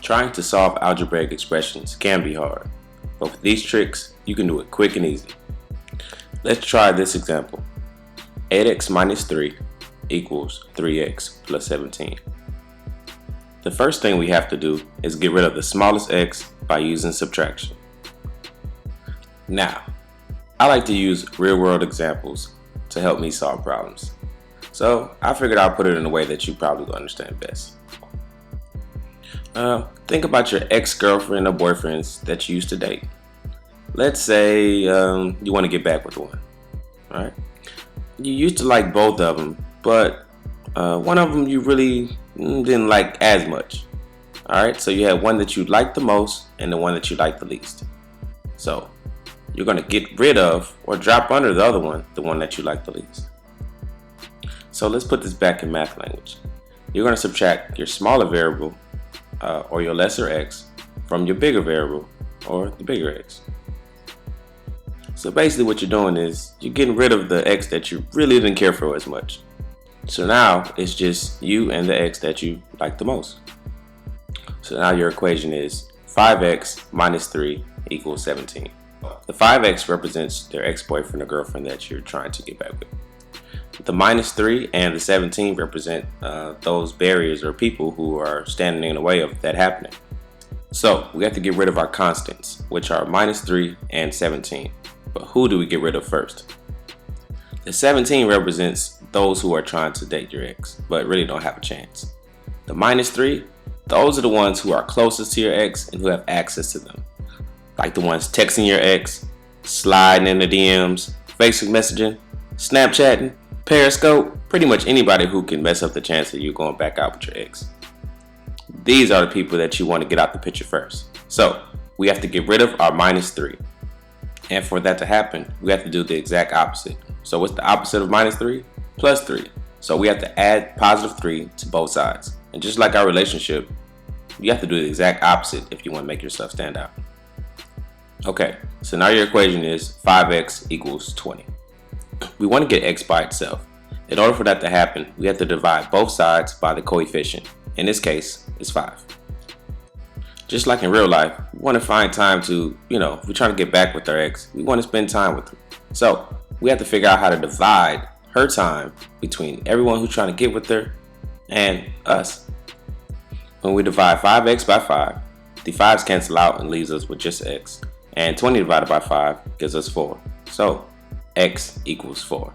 Trying to solve algebraic expressions can be hard, but with these tricks, you can do it quick and easy. Let's try this example. 8x minus 3 equals 3x plus 17. The first thing we have to do is get rid of the smallest x by using subtraction. Now, I like to use real-world examples to help me solve problems. So I figured I'll put it in a way that you probably will understand best. Think about your ex-girlfriend or boyfriends that you used to date. Let's say you want to get back with one. All right? You used to like both of them, but one of them you really didn't like as much. All right, so you had one that you liked the most and the one that you liked the least. So you're going to get rid of or drop under the other one, the one that you like the least. So let's put this back in math language. You're going to subtract your smaller variable or your lesser x from your bigger variable or the bigger x. So basically what you're doing is you're getting rid of the x that you really didn't care for as much. So now it's just you and the x that you like the most. So now your equation is 5x minus 3 equals 17. The 5x represents their ex-boyfriend or girlfriend that you're trying to get back with. The minus 3 and the 17 represent those barriers or people who are standing in the way of that happening. So we have to get rid of our constants, which are minus 3 and 17. But who do we get rid of first? The 17 represents those who are trying to date your ex, but really don't have a chance. The minus 3, those are the ones who are closest to your ex and who have access to them. Like the ones texting your ex, sliding in the DMs, Facebook messaging, Snapchatting, Periscope, pretty much anybody who can mess up the chance of you going back out with your ex. These are the people that you want to get out the picture first. So we have to get rid of our minus 3. And for that to happen, we have to do the exact opposite. So what's the opposite of minus 3? Plus 3. So we have to add positive 3 to both sides. And just like our relationship, you have to do the exact opposite if you want to make yourself stand out. Okay, so now your equation is 5x equals 20. We want to get x by itself. In order for that to happen, we have to divide both sides by the coefficient. In this case, it's 5. Just like in real life, we want to find time to, if we're trying to get back with our ex, we want to spend time with her. So we have to figure out how to divide her time between everyone who's trying to get with her and us. When we divide 5x by 5, the 5's cancel out and leaves us with just x. And 20 divided by 5 gives us 4. So x equals 4.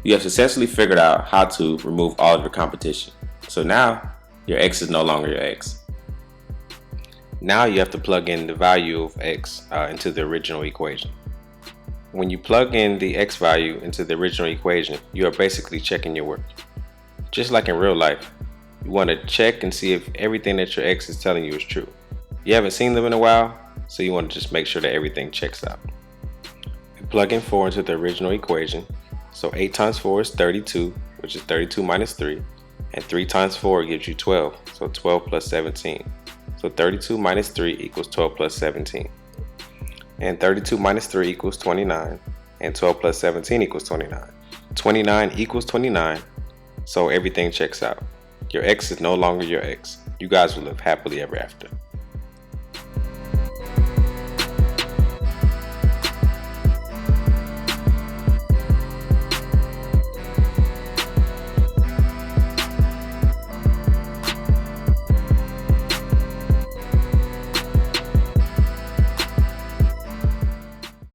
You have successfully figured out how to remove all of your competition. So now your x is no longer your x. Now you have to plug in the value of x into the original equation. When you plug in the x value into the original equation, you are basically checking your work. Just like in real life, you want to check and see if everything that your ex is telling you is true. You haven't seen them in a while, so you want to just make sure that everything checks out. We plug in 4 into the original equation. So 8 times 4 is 32, which is 32 minus 3. And 3 times 4 gives you 12, so 12 plus 17. So 32 minus 3 equals 12 plus 17. And 32 minus 3 equals 29. And 12 plus 17 equals 29. 29 equals 29, so everything checks out. Your ex is no longer your ex. You guys will live happily ever after.